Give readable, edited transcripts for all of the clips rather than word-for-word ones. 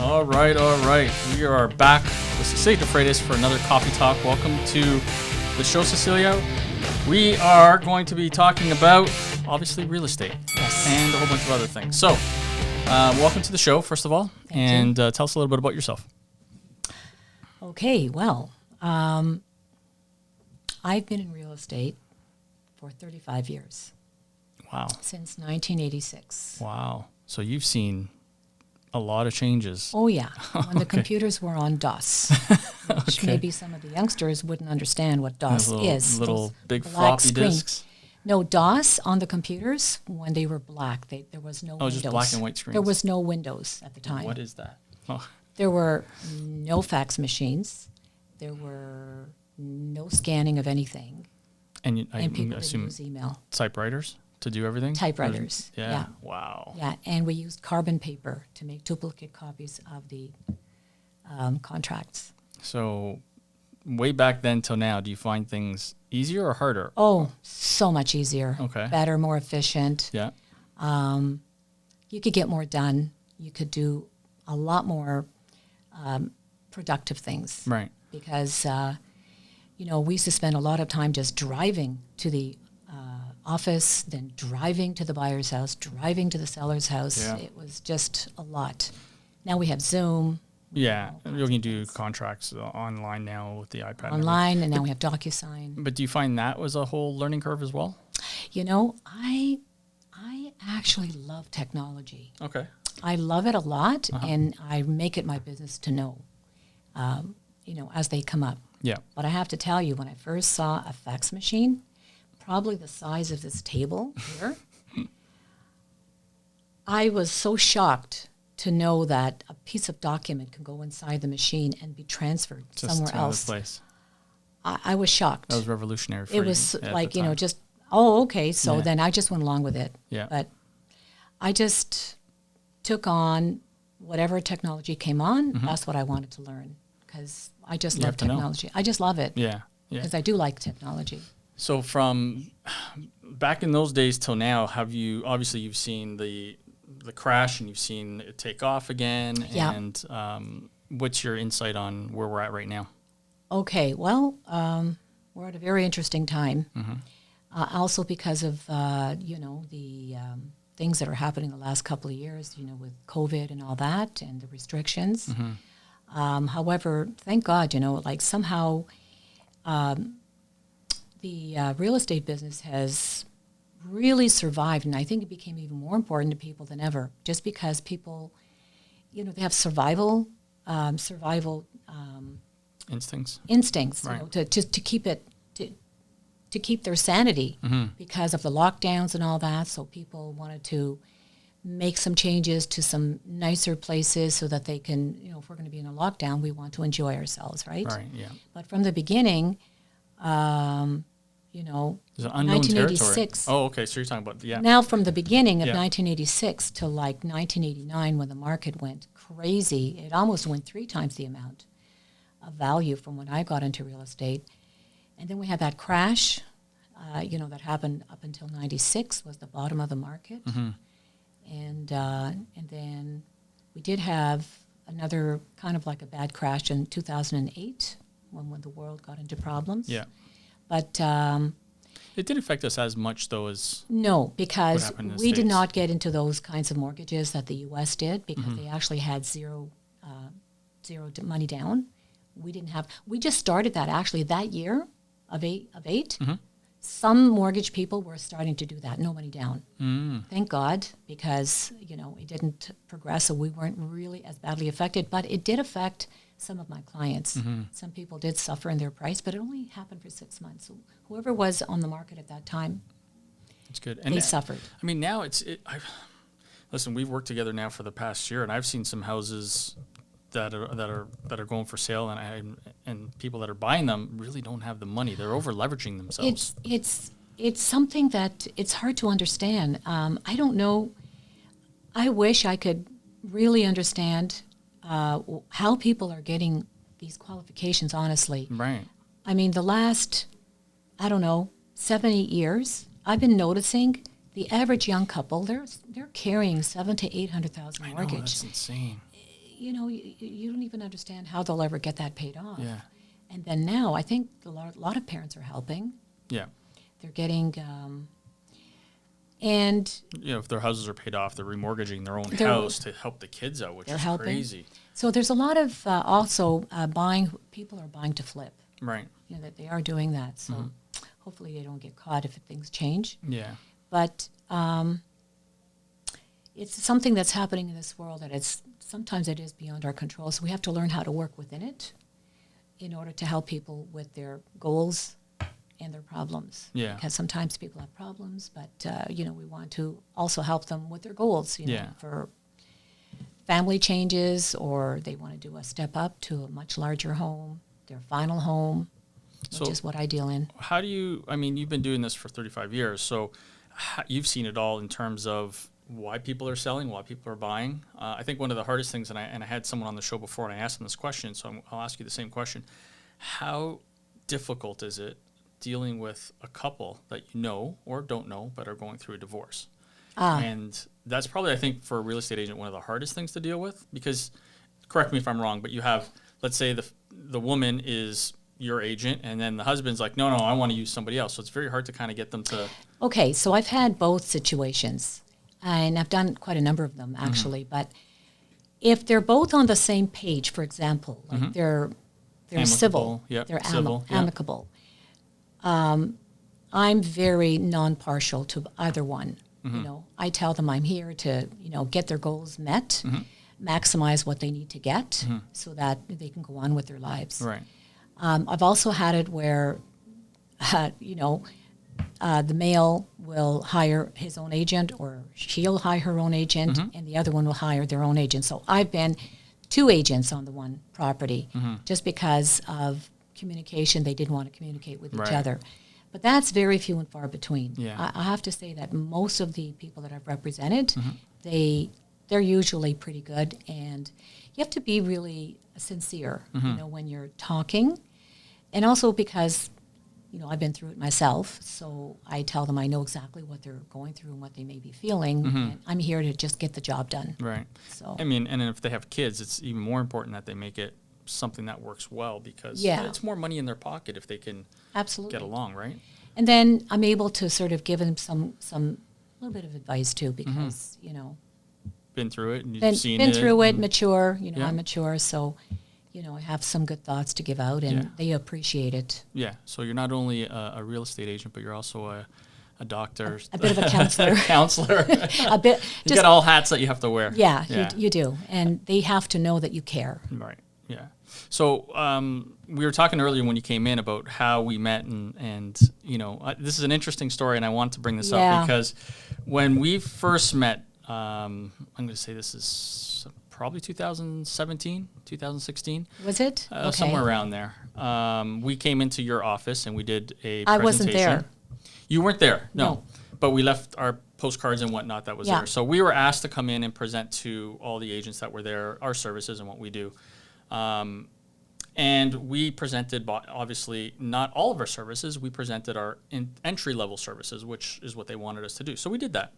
All right. We are back with Cecilia DeFreitas for another coffee talk. Welcome to the show, Cecilia. We are going to be talking about, obviously, real estate. Yes. And a whole bunch of other things. So, welcome to the show, first of all. Thank you. Tell us a little bit about yourself. Okay, well, I've been in real estate for 35 years. Wow. Since 1986. Wow. So you've seen a lot of changes. Oh, yeah. When the computers were on DOS, which maybe some of the youngsters wouldn't understand what DOS is. Little big black floppy screen. disks. No, DOS on the computers, when they were black, there was no windows. Just black and white screens. There was no windows at the time. What is that? Oh. There were no fax machines. There were no scanning of anything. And people didn't assume use email. typewriters to do everything? Typewriters. Yeah. Wow. Yeah, and we used carbon paper to make duplicate copies of the contracts. So way back then till now, do you find things easier or harder? Oh, so much easier. Okay. Better, more efficient. Yeah. You could get more done. You could do a lot more productive things. Right. Because, we used to spend a lot of time just driving to the office, then driving to the buyer's house, driving to the seller's house. Yeah. It was just a lot. Now we have Zoom. Yeah, you can do contracts online now with the iPad. Online, and now we have DocuSign. But do you find that was a whole learning curve as well? I actually love technology. Okay. I love it a lot, and I make it my business to know, as they come up. Yeah. But I have to tell you, when I first saw a fax machine, probably the size of this table here, I was so shocked to know that a piece of document can go inside the machine and be transferred Just somewhere to else. Another place. I was shocked. That was revolutionary for It you was at like, the time. okay. So Yeah. then I just went along with it. Yeah. But I just took on whatever technology came on. That's what I wanted to learn, because I just love technology. I just love it. Yeah. Because I do like technology. So from back in those days till now, you've seen the crash and you've seen it take off again. Yeah. And what's your insight on where we're at right now? Okay, well, we're at a very interesting time. Also because of, the things that are happening the last couple of years, with COVID and all that and the restrictions. However, thank God, somehow the real estate business has really survived, and I think it became even more important to people than ever, just because people, they have survival instincts, Right. To keep it to keep their sanity because of the lockdowns and all that. So people wanted to make some changes to some nicer places so that they can, if we're going to be in a lockdown, we want to enjoy ourselves, right? Right. Yeah. But from the beginning, There's an unknown 1986. territory. Oh, okay. So you're talking about Now, from the beginning of Yeah. 1986 to like 1989, when the market went crazy, it almost went 3 times the amount of value from when I got into real estate. And then we had that crash, that happened up until 96, was the bottom of the market. And then we did have another kind of like a bad crash in 2008 when the world got into problems. Yeah. But It didn't affect us as much though as no, because happened in the we did States. not get into those kinds of mortgages that the U.S. did, because they actually had zero money down. We didn't have. We just started that actually that year of eight. Some mortgage people were starting to do that, no money down. Thank God, because it didn't progress, so we weren't really as badly affected. But it did affect some of my clients. Some people did suffer in their price, but it only happened for 6 months. So whoever was on the market at that time, it's good. they suffered. I mean, now listen, we've worked together now for the past year, and I've seen some houses that are going for sale, and people that are buying them really don't have the money. They're over leveraging themselves. It's something that it's hard to understand. I don't know. I wish I could really understand how people are getting these qualifications. Honestly, Right. I mean, the last 7, 8 years, I've been noticing the average young couple they're carrying $700,000 to $800,000 I know, mortgage. that's insane. you don't even understand how they'll ever get that paid off. Yeah. And then now I think a lot of parents are helping. Yeah. They're getting, and If their houses are paid off, they're remortgaging their own house to help the kids out, which is helping. crazy. So there's a lot of also people are buying to flip. Right. That they are doing that. So hopefully they don't get caught if things change. Yeah. But it's something that's happening in this world that sometimes it is beyond our control. So we have to learn how to work within it in order to help people with their goals and their problems. Yeah. Because sometimes people have problems, but we want to also help them with their goals. For family changes, or they want to do a step up to a much larger home, their final home, which is what I deal in. How do you? I mean, you've been doing this for 35 years, so you've seen it all in terms of why people are selling, why people are buying. I think one of the hardest things, and I had someone on the show before, and I asked them this question, so I'll ask you the same question. How difficult is it dealing with a couple that you know or don't know but are going through a divorce? And that's probably, I think, for a real estate agent, one of the hardest things to deal with, because, correct me if I'm wrong, but you have, let's say the woman is your agent, and then the husband's like, no, I want to use somebody else. So it's very hard to kind of get them to... Okay, so I've had both situations, and I've done quite a number of them, actually. But if they're both on the same page, for example, like they're amicable, civil, yep, they're civil, amicable, I'm very non-partial to either one. I tell them I'm here to, get their goals met, maximize what they need to get so that they can go on with their lives. Right. I've also had it where, the male will hire his own agent, or she'll hire her own agent, and the other one will hire their own agent. So I've been 2 agents on the one property just because of communication. They didn't want to communicate with each other. But that's very few and far between. Yeah. I have to say that most of the people that I've represented, they're usually pretty good, and you have to be really sincere, when you're talking, and also because, I've been through it myself, so I tell them I know exactly what they're going through and what they may be feeling, and I'm here to just get the job done. Right. So I mean, and if they have kids, it's even more important that they make it something that works well, because it's more money in their pocket if they can get along, right? And then I'm able to sort of give them some little bit of advice too, because been through it and you've seen been it. through it, mature. I'm mature, so I have some good thoughts to give out, and they appreciate it. Yeah. So you're not only a real estate agent, but you're also a doctor, a bit of a counselor, a bit. You got all hats that you have to wear. Yeah. You do, and they have to know that you care. Right. Yeah. So we were talking earlier when you came in about how we met, and this is an interesting story, and I want to bring this up because when we first met, I'm going to say this is probably 2017, 2016. Was it? Okay. Somewhere around there. We came into your office and we did a presentation. I wasn't there. You weren't there, no. But we left our postcards and whatnot that was there. So we were asked to come in and present to all the agents that were there our services and what we do. And we presented, obviously, not all of our services. We presented our entry-level services, which is what they wanted us to do. So we did that.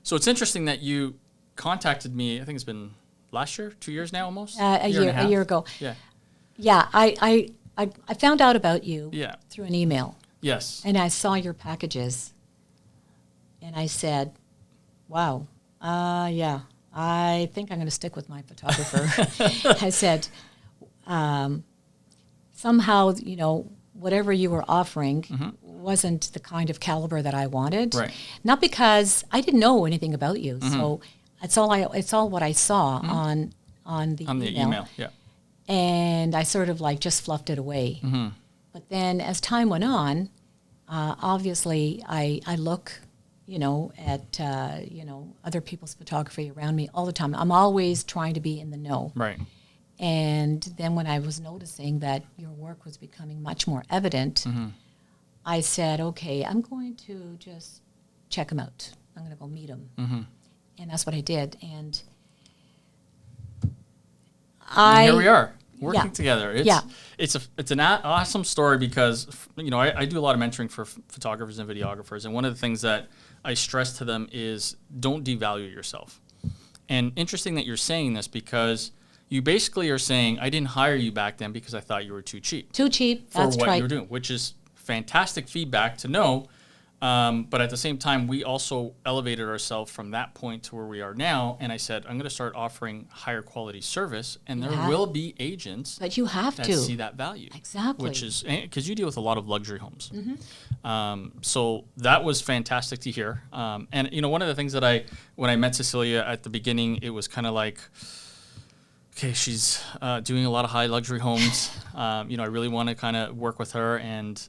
So it's interesting that you contacted me, I think it's been last year, 2 years now almost? A year ago. Yeah. Yeah, I found out about you through an email. Yes. And I saw your packages. And I said, wow, I think I'm going to stick with my photographer. I said, somehow, whatever you were offering wasn't the kind of caliber that I wanted. Right. Not because I didn't know anything about you. So it's all what I saw on the email. Yeah. And I sort of just fluffed it away. But then as time went on, obviously I look, at, other people's photography around me all the time. I'm always trying to be in the know. Right. And then when I was noticing that your work was becoming much more evident, I said, okay, I'm going to just check him out. I'm going to go meet him. And that's what I did. And here we are working together. It's an awesome story because, I do a lot of mentoring for photographers and videographers. And one of the things that I stress to them is don't devalue yourself. And interesting that you're saying this, because you basically are saying, I didn't hire you back then because I thought you were too cheap. Too cheap. For That's what right. you were doing, which is fantastic feedback to know. But at the same time, we also elevated ourselves from that point to where we are now. And I said, I'm going to start offering higher quality service, and there will be agents But you have that to see that value. Exactly. Which is because you deal with a lot of luxury homes. So that was fantastic to hear. And one of the things that when I met Cecilia at the beginning, it was kind of like, okay, she's doing a lot of high luxury homes. I really want to kind of work with her, and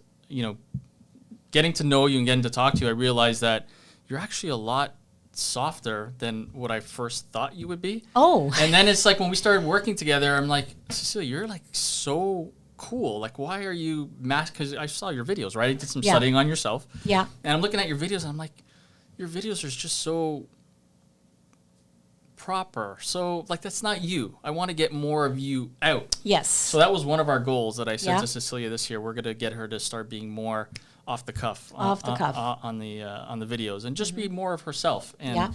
getting to know you and getting to talk to you, I realized that you're actually a lot softer than what I first thought you would be. Oh. And then it's like when we started working together, I'm like, Cecilia, you're like so cool. Like, why are you because I saw your videos, right? I did some studying on yourself. Yeah. And I'm looking at your videos, and I'm like, your videos are just so proper. So, like, that's not you. I want to get more of you out. Yes. So that was one of our goals that I said to Cecilia this year. We're going to get her to start being more off the cuff on the videos, and just be more of herself. And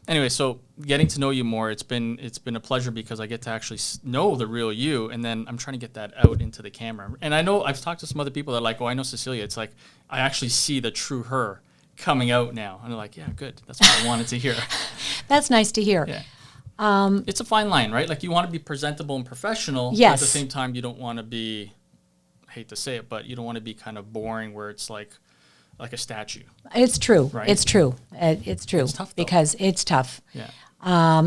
anyway, so getting to know you more, it's been a pleasure, because I get to actually know the real you, and then I'm trying to get that out into the camera. And I know I've talked to some other people that are like, oh, I know Cecilia. It's like I actually see the true her coming out now, and they're like, yeah, good. That's what I wanted to hear. That's nice to hear. Yeah. It's a fine line, right? Like, you want to be presentable and professional, but at the same time, you don't want to be, I hate to say it, but you don't want to be kind of boring where it's like a statue. It's true. Right? It's true. It's true. It's tough, though. Because it's tough. Yeah.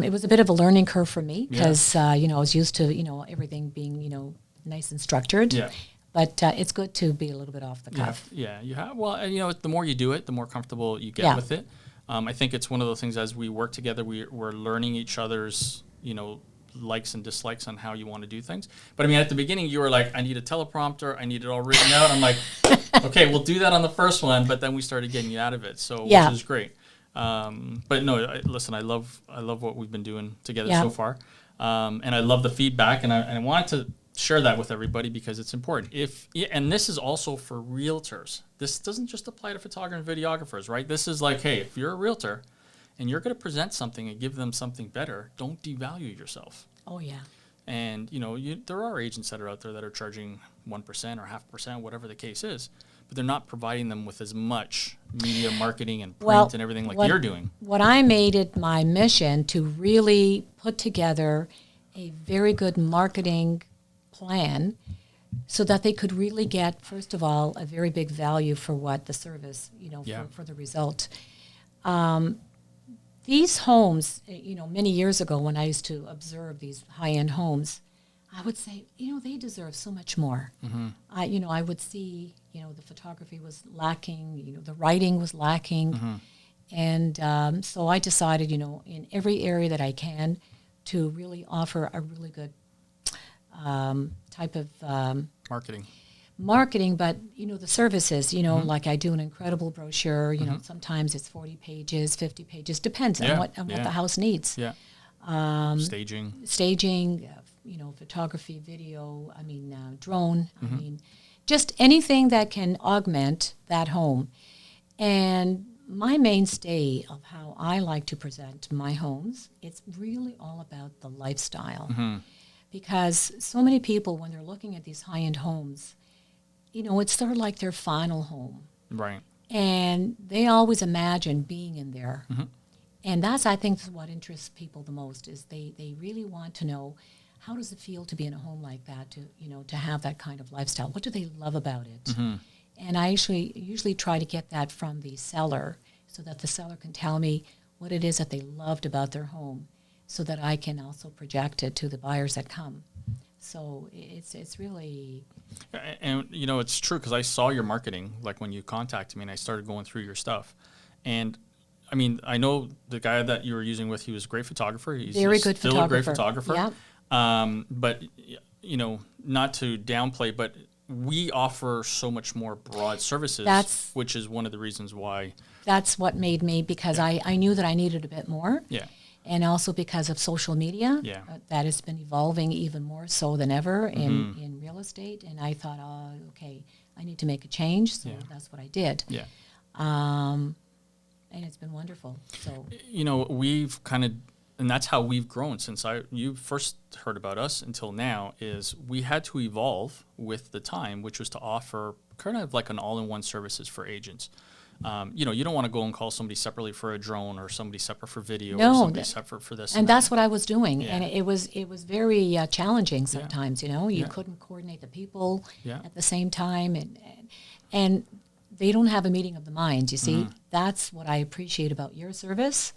It was a bit of a learning curve for me, because I was used to everything being nice and structured. Yeah. But it's good to be a little bit off the cuff. Yeah, you have. Well, and, the more you do it, the more comfortable you get with it. I think it's one of those things, as we work together, we're learning each other's, likes and dislikes on how you want to do things. But I mean, at the beginning, you were like, I need a teleprompter. I need it all written out. I'm like, okay, we'll do that on the first one. But then we started getting you out of it. So, which is great. But no, listen, I love what we've been doing together so far. And I love the feedback, and I wanted to share that with everybody, because it's important. And this is also for realtors. This doesn't just apply to photographers and videographers, right? This is like, hey, if you're a realtor and you're going to present something and give them something better, don't devalue yourself. Oh, yeah. And, there are agents that are out there that are charging 1% or 0.5%, whatever the case is, but they're not providing them with as much media marketing and print and everything like you're doing. What I made it my mission to really put together a very good marketing plan, so that they could really get, first of all, a very big value for what the service, for the result. These homes, many years ago when I used to observe these high-end homes, I would say, they deserve so much more. Mm-hmm. I would see, the photography was lacking, the writing was lacking. Mm-hmm. And so I decided, in every area that I can, to really offer a really good type of marketing, but the services, like I do an incredible brochure. Sometimes it's 40 pages, 50 pages, depends on what the house needs. Yeah. Staging, photography, video. Drone. Just anything that can augment that home. And my mainstay of how I like to present my homes, it's really all about the lifestyle. Mm-hmm. Because so many people, when they're looking at these high-end homes, it's sort of like their final home. Right. And they always imagine being in there. Mm-hmm. And that's, I think, what interests people the most, is they really want to know, how does it feel to be in a home like that, to have that kind of lifestyle? What do they love about it? Mm-hmm. And I usually try to get that from the seller, so that the seller can tell me what it is that they loved about their home, so that I can also project it to the buyers that come. So it's really... And, it's true, because I saw your marketing, like when you contacted me, and I started going through your stuff. And, I know the guy that you were using with, he was a great photographer. He's very good still photographer. a great photographer. Yeah. But, not to downplay, but we offer so much more broad services, which is one of the reasons why. That's what made me, because I knew that I needed a bit more. Yeah. And also because of social media, that has been evolving even more so than ever in real estate. And I thought, okay, I need to make a change. So that's what I did. Yeah. And it's been wonderful. So we've kind of and that's how we've grown since you first heard about us until now, is we had to evolve with the time, which was to offer kind of like an all-in-one services for agents. You know, you don't want to go and call somebody separately for a drone or somebody separate for video or somebody separate for this. And that's what I was doing. Yeah. And it was very challenging sometimes, you know. You Yeah. couldn't coordinate the people Yeah. at the same time. And they don't have a meeting of the minds, you see. That's what I appreciate about your service,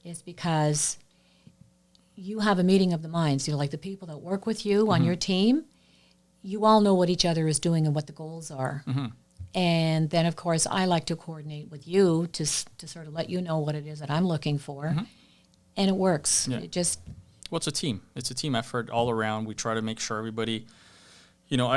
is because you have a meeting of the minds. You know, like the people that work with you on your team, you all know what each other is doing and what the goals are. And then, of course, I like to coordinate with you to sort of let you know what it is that I'm looking for. And it works. Yeah. It just... Well, it's a team. It's a team effort all around. We try to make sure everybody, you know,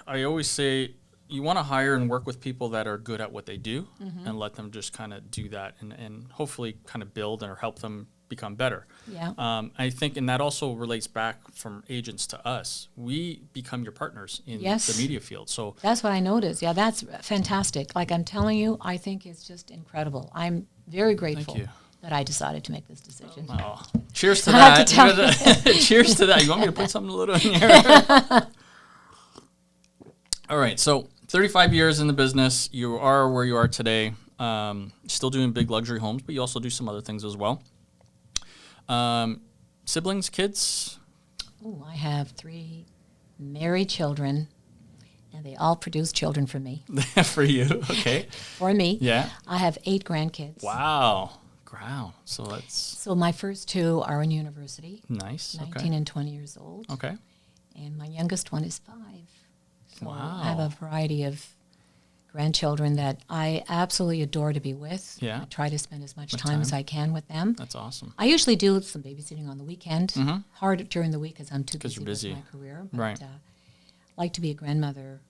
I always say you want to hire and work with people that are good at what they do and let them just kind of do that and hopefully kind of build or help them become better. Yeah. I think, and that also relates back from agents to us. We become your partners in the media field. So that's what I noticed. Yeah, that's fantastic. Like I'm telling you, I think it's just incredible. I'm very grateful that I decided to make this decision. Oh, cheers to I have that. to Cheers to that. You want me to put something a little in here? All right. So 35 years in the business. You are where you are today. Still doing big luxury homes, but you also do some other things as well. Siblings, kids? Oh, I have 3 married children, and they all produce children for me. For you, okay. For me. Yeah. I have 8 grandkids. Wow. So that's... So my first 2 are in university. Nice. 19 and 20 years old. Okay. And my youngest one is 5. So Wow. I have a variety of grandchildren that I absolutely adore to be with. Yeah. I try to spend as much time as I can with them. That's awesome. I usually do some babysitting on the weekend. Hard during the week because I'm too busy, you're busy. with my career. But Right. like to be a grandmother,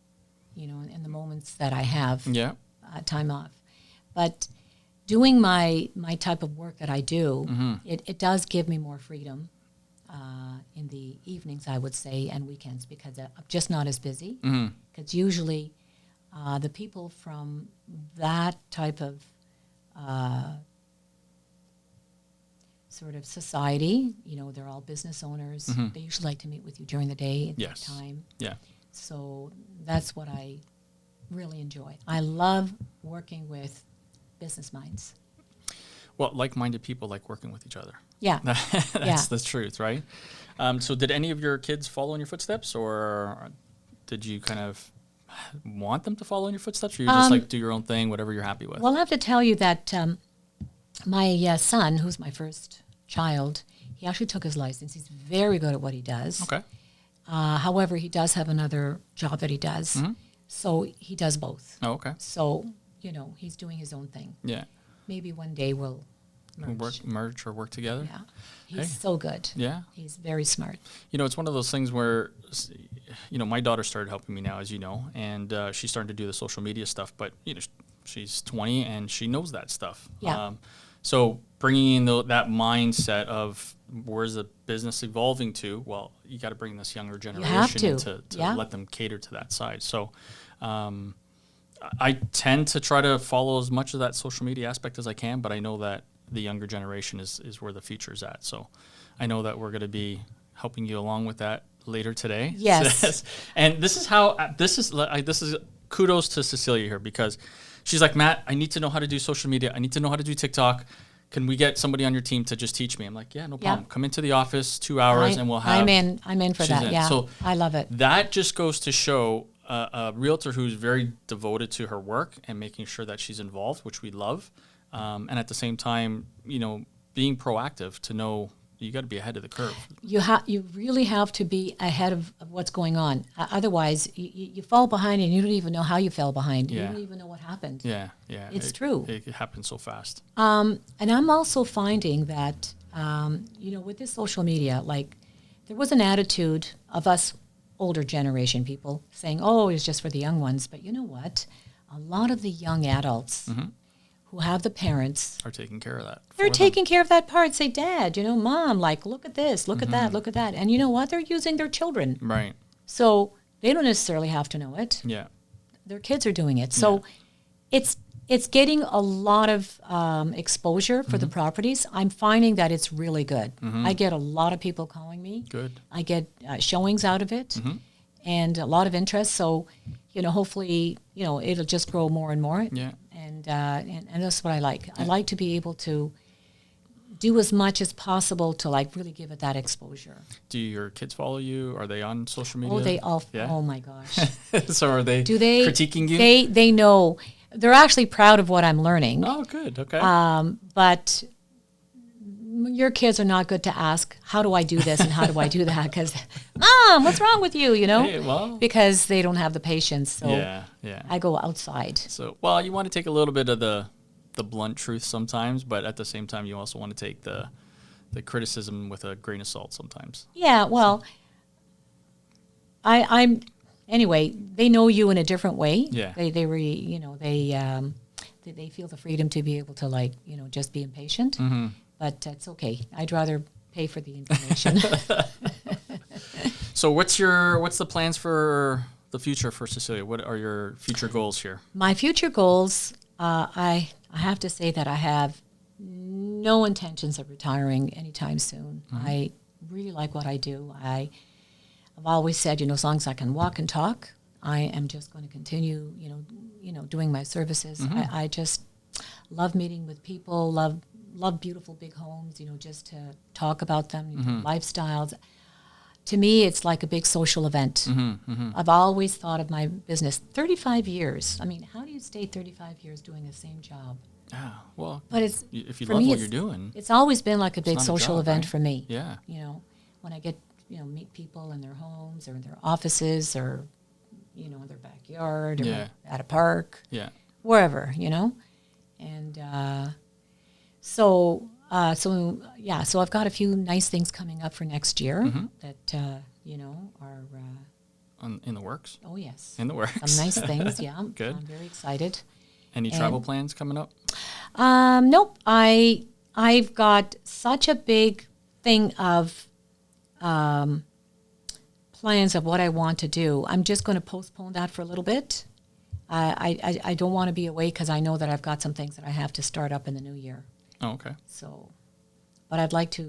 you know, in the moments that I have time off. But doing my type of work that I do, it does give me more freedom in the evenings, I would say, and weekends, because I'm just not as busy. Because usually the people from that type of sort of society, you know, they're all business owners. They usually like to meet with you during the day at that time. Yeah. So that's what I really enjoy. I love working with business minds. Well, like-minded people like working with each other. Yeah. That's the truth, right? So did any of your kids follow in your footsteps, or did you kind of want them to follow in your footsteps, or you just like do your own thing, whatever you're happy with? Well, I have to tell you that my son, who's my first child, he actually took his license. He's very good at what he does. Okay. However, he does have another job that he does. So he does both. Oh, okay. So, you know, he's doing his own thing. Yeah. Maybe one day we'll merge. Merge or work together? Yeah. He's so good. Yeah. He's very smart. You know, it's one of those things where, you know, my daughter started helping me now, as you know, and she's starting to do the social media stuff, but, you know, she's 20 and she knows that stuff. Yeah. So bringing in that mindset of where's the business evolving to, well, you got to bring this younger generation in to let them cater to that side. So I tend to try to follow as much of that social media aspect as I can, but I know that the younger generation is where the future is at. So I know that we're going to be helping you along with that later today. Yes. And this is kudos to Cecilia here, because she's like, Matt, I need to know how to do social media. I need to know how to do TikTok. Can we get somebody on your team to just teach me? I'm like, yeah, no problem. Come into the office 2 hours and we'll have. I'm in for that. Yeah. So I love it. That just goes to show a realtor who's very devoted to her work and making sure that she's involved, which we love. And at the same time, you know, being proactive to know you got to be ahead of the curve. You really have to be ahead of what's going on. Otherwise, you fall behind and you don't even know how you fell behind. You don't even know what happened. Yeah. It's true. It happens so fast. And I'm also finding that, you know, with this social media, like there was an attitude of us older generation people saying, oh, it's just for the young ones. But you know what? A lot of the young adults who have the parents are taking care of that. They're taking care of that part. Say, Dad, you know, Mom, like, look at this, look at that, look at that. And you know what? They're using their children. Right. So they don't necessarily have to know it. Yeah. Their kids are doing it. So it's It's getting a lot of exposure for the properties. I'm finding that it's really good. I get a lot of people calling me. Good. I get showings out of it and a lot of interest. So, hopefully, it'll just grow more and more. Yeah. And that's what I like. I like to be able to do as much as possible to like really give it that exposure. Do your kids follow you? Are they on social media? Oh, they all. Yeah? Oh my gosh. So are they? Do they critiquing you? They know. They're actually proud of what I'm learning. Oh, good. Okay. But your kids are not good to ask, how do I do this and how do I do that? Because, Mom, what's wrong with you? Hey, well. Because they don't have the patience. So Yeah. I go outside. So, well, you want to take a little bit of the blunt truth sometimes, but at the same time, you also want to take the criticism with a grain of salt sometimes. Yeah, well, I'm anyway. They know you in a different way. Yeah. They feel the freedom to be able to just be impatient. Mm-hmm. But it's okay. I'd rather pay for the information. So, what's the plans for the future for Cecilia? What are your future goals here? My future goals, I have to say that I have no intentions of retiring anytime soon. I really like what I do. I've always said, as long as I can walk and talk, I am just going to continue, doing my services. I just love meeting with people, love beautiful big homes, just to talk about them, lifestyles. To me, it's like a big social event. I've always thought of my business, 35 years. I mean, how do you stay 35 years doing the same job? Yeah, well, But if you love what you're doing. It's always been like a big not a social job, event right? for me. Yeah. When I get, meet people in their homes or in their offices or, in their backyard or Yeah. at a park, Yeah. wherever, And so I've got a few nice things coming up for next year that, are, In the works? oh yes. In the works. Some nice things, yeah. Good. I'm very excited. Any travel plans coming up? Nope. I've got such a big thing of plans of what I want to do. I'm just going to postpone that for a little bit. I don't want to be away because I know that I've got some things that I have to start up in the new year. Oh, okay. So, but I'd like to,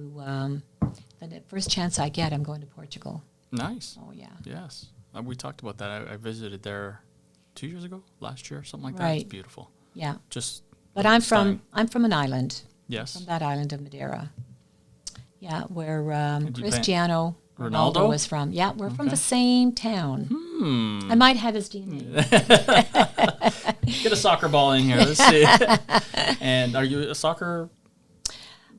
the first chance I get, I'm going to Portugal. Nice. Oh, yeah. Yes. We talked about that. I visited there 2 years ago, last year, something like that. Right. It's beautiful. Yeah. Just. But I'm stunning. from an island. Yes. From that island of Madeira. Yeah, where Did you Cristiano Ronaldo? Ronaldo was from. Yeah, we're from Okay. the same town. I might have his DNA. Get a soccer ball in here. Let's see. And are you a soccer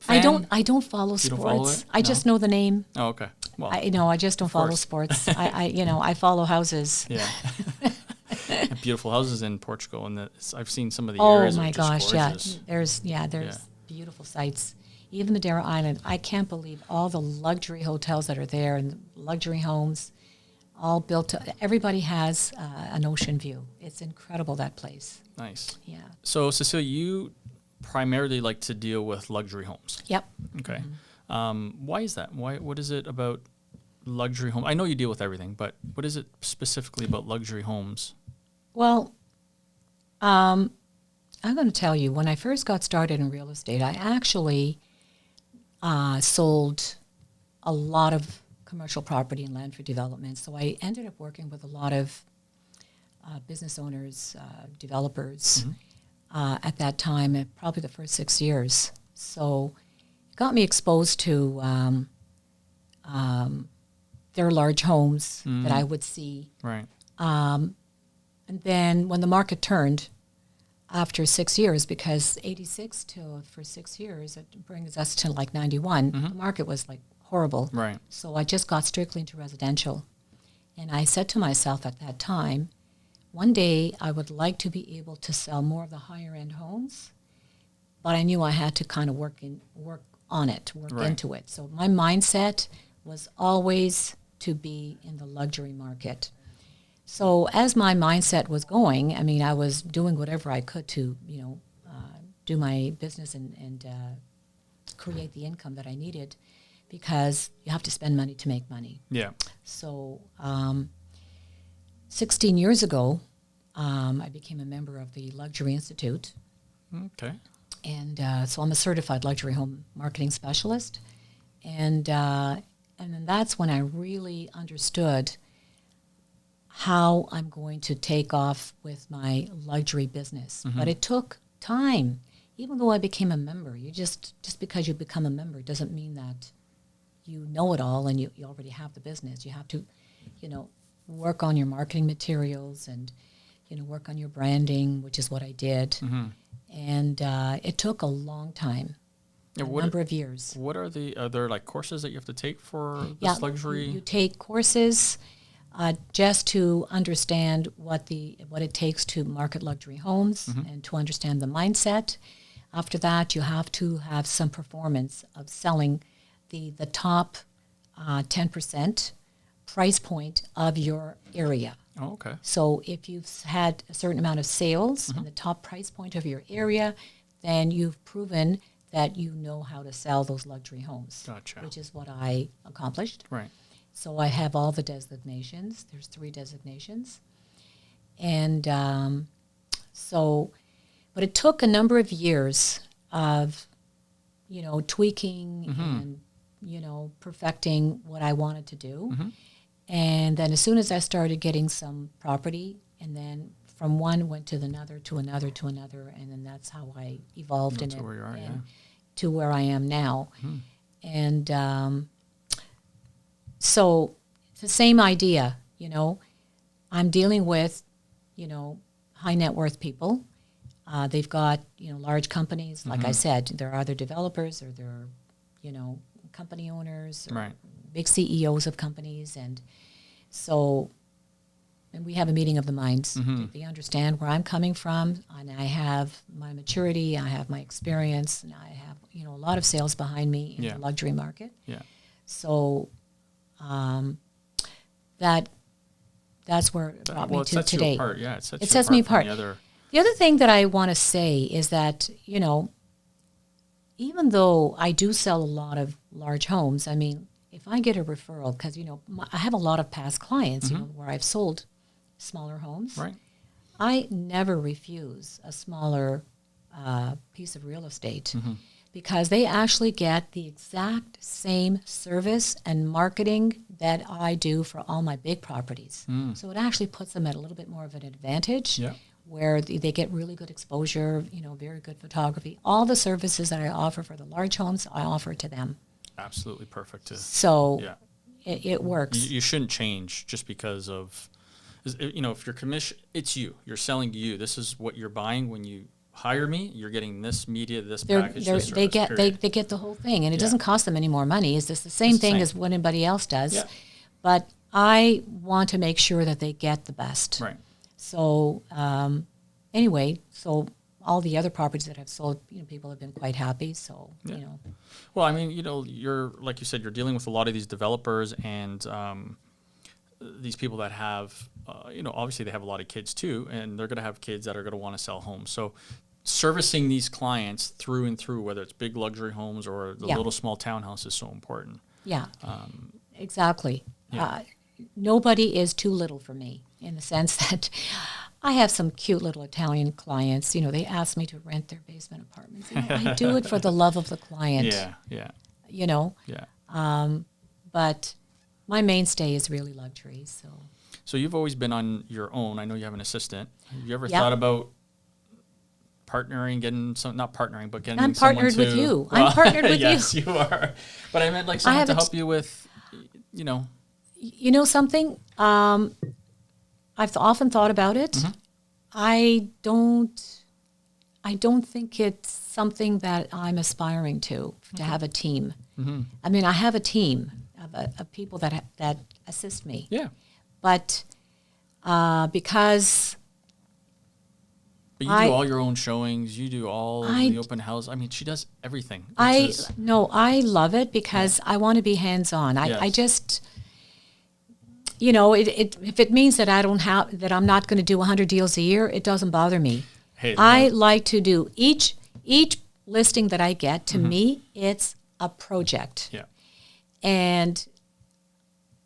fan? I don't follow You sports. don't follow it? I just know the name. Oh, okay. Well, I just don't follow course. sports. I follow houses. yeah. Beautiful houses in Portugal, and I've seen some of the Oh areas. my are just gosh, gorgeous. there's beautiful sites. Even Madeira Island, I can't believe all the luxury hotels that are there and luxury homes, all built. Everybody has an ocean view. It's incredible, that place. Nice. Yeah. So, Cecilia, you primarily like to deal with luxury homes. Yep. Okay. Why is that? What is it about luxury homes? I know you deal with everything, but what is it specifically about luxury homes? Well, I'm going to tell you, when I first got started in real estate, I actually sold a lot of commercial property and land for development. So I ended up working with a lot of business owners, developers at that time, probably the first 6 years. So it got me exposed to their large homes that I would see. Right. And then when the market turned after 6 years, because 86 for 6 years, it brings us to like 91, the market was like horrible. Right. So I just got strictly into residential. And I said to myself at that time, one day I would like to be able to sell more of the higher end homes, but I knew I had to kind of work on it, work Right. into it. So my mindset was always to be in the luxury market. So as my mindset was going, I mean, I was doing whatever I could to, do my business and create the income that I needed, because you have to spend money to make money. Yeah. So 16 years ago, I became a member of the Luxury Institute. Okay. And so I'm a certified luxury home marketing specialist. And then that's when I really understood how I'm going to take off with my luxury business. But it took time. Even though I became a member, just because you become a member doesn't mean that you know it all and you already have the business. You have to, work on your marketing materials and, work on your branding, which is what I did. And it took a long time, a number of years. What are there like courses that you have to take for this luxury? You take courses just to understand what it takes to market luxury homes and to understand the mindset. After that, you have to have some performance of selling the top 10% price point of your area. Oh, okay. So if you've had a certain amount of sales in the top price point of your area, then you've proven that you know how to sell those luxury homes. Gotcha. Which is what I accomplished. Right. So I have all the designations. There's 3 designations. And but it took a number of years of, tweaking and, perfecting what I wanted to do. And then as soon as I started getting some property, and then from one went to another, to another, to another, and then that's how I evolved in it where you are, to where I am now. And so it's the same idea, I'm dealing with, high net worth people. They've got, large companies. Like I said, they're either developers or they're, company owners or big CEOs of companies. And we have a meeting of the minds. They understand where I'm coming from, and I have my maturity, I have my experience, and I have, a lot of sales behind me in the luxury market. Yeah. So that's where it brought me to today. You apart. Yeah, it sets me apart. The other thing that I want to say is that, even though I do sell a lot of large homes, I mean, if I get a referral, because, I have a lot of past clients, where I've sold smaller homes. Right. I never refuse a smaller piece of real estate because they actually get the exact same service and marketing that I do for all my big properties. So it actually puts them at a little bit more of an advantage. Yeah. Where they get really good exposure, very good photography. All the services that I offer for the large homes, I offer to them. Absolutely perfect. So it works. You shouldn't change just because of, if you're commission, it's you. You're selling to you. This is what you're buying when you hire me. You're getting this media, this package, this they service, they get the whole thing, and it doesn't cost them any more money. It's just the same thing as what anybody else does. Yeah. But I want to make sure that they get the best. Right. So anyway, so all the other properties that I've sold, people have been quite happy. So, Well, I mean, you're, like you said, you're dealing with a lot of these developers and these people that have, obviously they have a lot of kids too, and they're going to have kids that are going to want to sell homes. So servicing these clients through and through, whether it's big luxury homes or the little small townhouse, is so important. Yeah, exactly. Yeah. Nobody is too little for me in the sense that I have some cute little Italian clients. They ask me to rent their basement apartments. I do it for the love of the client. Yeah. But my mainstay is really luxury. So you've always been on your own. I know you have an assistant. Have you ever thought about partnering, not partnering, but getting someone to... I'm partnered with you. I'm partnered with you. Yes, you are. But I meant like someone to help you with, You know something? I've often thought about it. I don't think it's something that I'm aspiring to have a team. I mean, I have a team of people that assist me. Yeah. But because... But you do all your own showings. You do all the open house. I mean, she does everything. I love it because I want to be hands-on. I just... if it means that I'm not going to do 100 deals a year, it doesn't bother me. I like to do each listing that I get. To me, it's a project. Yeah. And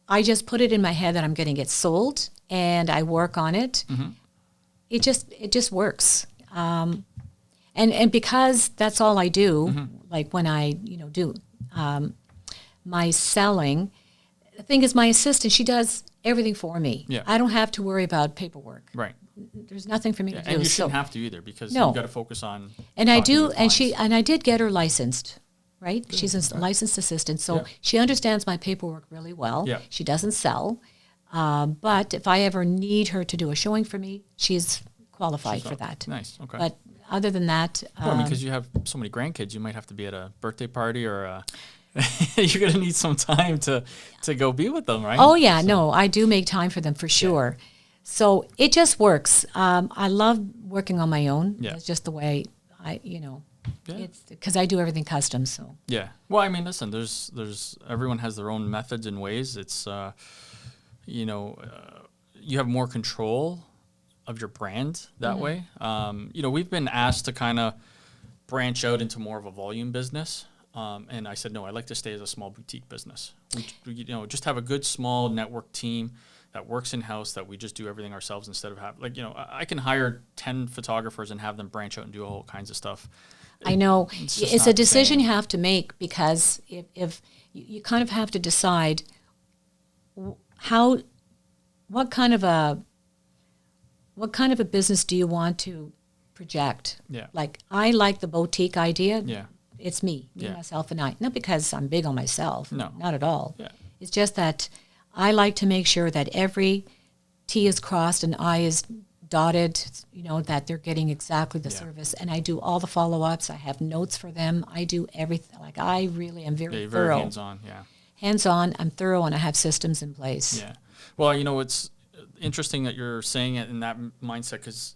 I just put it in my head that I'm going to get sold, and I work on it. it just works. And because that's all I do, like when I do my selling, the thing is my assistant, she does everything for me. Yeah. I don't have to worry about paperwork. Right. There's nothing for me to do. And you shouldn't have to either, because No. you've got to focus on. And I talking do, with and clients. I did get her licensed, right? She's a licensed assistant, so Yeah. she understands my paperwork really well. Yeah. She doesn't sell, but if I ever need her to do a showing for me, she's qualified for that. Nice. Okay. But other than that, Well, I mean, because you have so many grandkids, you might have to be at a birthday party or you're going to need some time to go be with them, right? oh yeah, no, I do make time for them for sure. So it just works. I love working on my own. Yeah. It's just the way Yeah. it's because I do everything custom. So Yeah. Well, I mean, listen, there's everyone has their own methods and ways. It's, you have more control of your brand that way. We've been asked to kind of branch out into more of a volume business. And I said, no, I like to stay as a small boutique business. We just have a good small network team that works in-house, that we just do everything ourselves instead of I can hire 10 photographers and have them branch out and do all kinds of stuff. I know just it's not a the decision same. you have to make, because if you kind of have to decide what kind of a business do you want to project? Yeah. Like, I like the boutique idea. Yeah. It's me, Yeah. myself, and I. Not because I'm big on myself. No. Not at all. Yeah. It's just that I like to make sure that every T is crossed and I is dotted, that they're getting exactly the Yeah. service. And I do all the follow-ups. I have notes for them. I do everything. Like, I really am very You're thorough. very hands-on, yeah. Hands-on, I'm thorough, and I have systems in place. Yeah. Well, it's interesting that you're saying it in that mindset, because,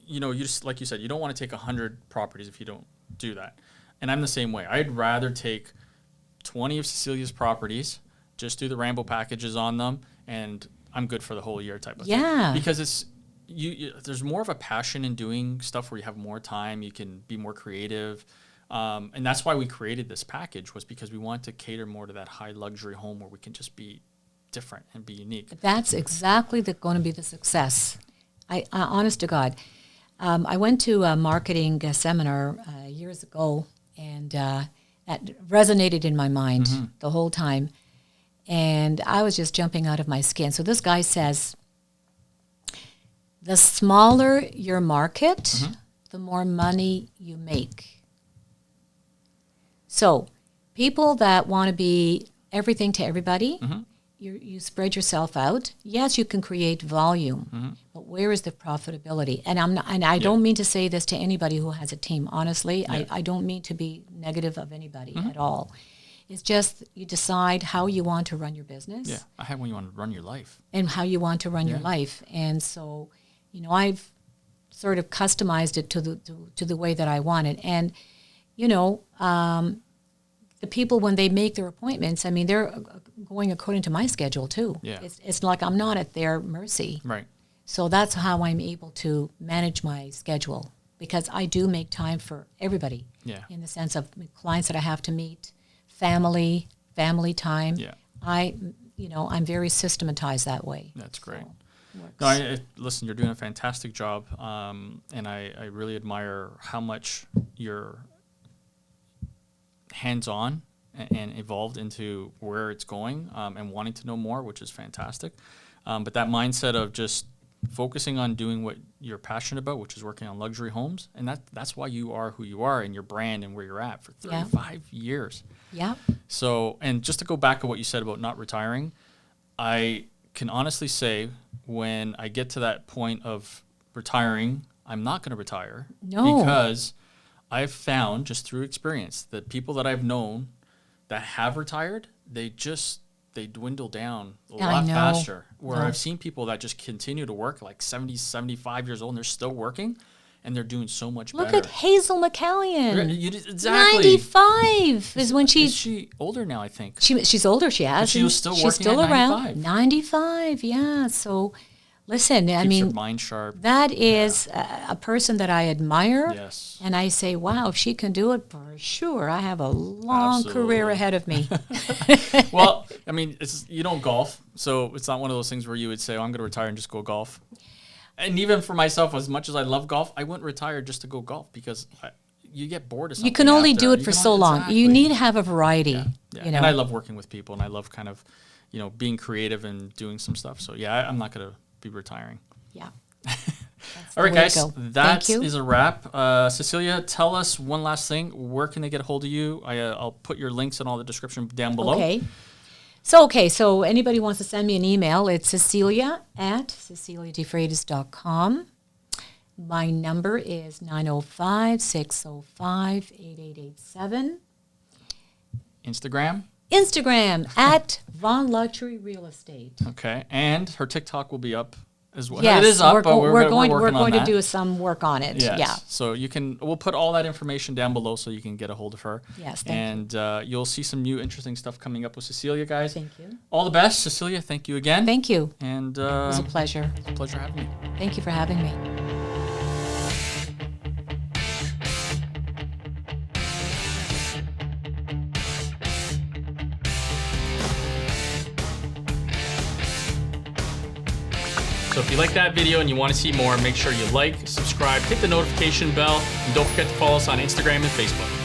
you just, like you said, you don't want to take 100 properties if you don't do that. And I'm the same way. I'd rather take 20 of Cecilia's properties, just do the Rambo packages on them, and I'm good for the whole year type of Yeah. thing. Because it's there's more of a passion in doing stuff where you have more time, you can be more creative. And that's why we created this package, was because we want to cater more to that high luxury home where we can just be different and be unique. That's exactly going to be the success. I honest to God. I went to a marketing seminar years ago, and that resonated in my mind the whole time. And I was just jumping out of my skin. So this guy says, the smaller your market, the more money you make. So people that want to be everything to everybody, you spread yourself out. Yes, you can create volume, but where is the profitability? And I don't mean to say this to anybody who has a team. Honestly, I don't mean to be negative of anybody at all. It's just you decide how you want to run your business. Yeah, I have when you want to run your life. And how you want to run your life. And so, I've sort of customized it to the way that I want it. And, the people, when they make their appointments, I mean, they're going according to my schedule too. Yeah. It's like I'm not at their mercy. Right. So that's how I'm able to manage my schedule, because I do make time for everybody. Yeah. In the sense of clients that I have to meet, family time. Yeah. I'm very systematized that way. That's great. So, works. No, listen, you're doing a fantastic job, and I really admire how much you're hands-on and evolved into where it's going, and wanting to know more, which is fantastic. But that mindset of just focusing on doing what you're passionate about, which is working on luxury homes, and that's why you are who you are in your brand and where you're at for 35 years. Yeah. So, and just to go back to what you said about not retiring, I can honestly say when I get to that point of retiring, I'm not going to retire. No. Because I've found, just through experience, that people that I've known that have retired, they dwindle down a lot know. faster. Where No. I've seen people that just continue to work, like 70, 75 years old, and they're still working, and they're doing so much Look better. at Hazel McCallion. Exactly. 95 is when Is she older now, I think? she's older. She has. she was still she's working still at around. 95. 95. Yeah. So, listen. I Keeps her mean, mind sharp. that is a person that I admire. Yes. And I say, wow, if she can do it, for sure, I have a long career Absolutely. ahead of me. Well, I mean, you don't golf, so it's not one of those things where you would say, oh, I'm going to retire and just go golf. And even for myself, as much as I love golf, I wouldn't retire just to go golf because you get bored of something. You can only after. do it for so long. Exactly. You need to have a variety. Yeah. You know. And I love working with people, and I love kind of, being creative and doing some stuff. So yeah, I'm not going to be retiring. Yeah. All right, guys, that Thank you. is a wrap. Cecilia, tell us one last thing. Where can they get a hold of you? I'll put your links in all the description down below. Okay. So anybody wants to send me an email, it's Cecilia@CeciliaDeFreitas.com. My number is 905-605-8887. Instagram? Instagram @VAUGHAN Luxury Real Estate. Okay, and her TikTok will be up as well. Yes, it is up, but we're going on to that. do some work on it. Yes. Yeah. So we'll put all that information down below so you can get a hold of her. Yes, thank you. You'll see some new interesting stuff coming up with Cecilia, guys. Thank you. All the best, Cecilia. Thank you again. Thank you. And It was a pleasure. it's a pleasure having you. Thank you for having me. So if you like that video and you want to see more, make sure you like, subscribe, hit the notification bell, and don't forget to follow us on Instagram and Facebook.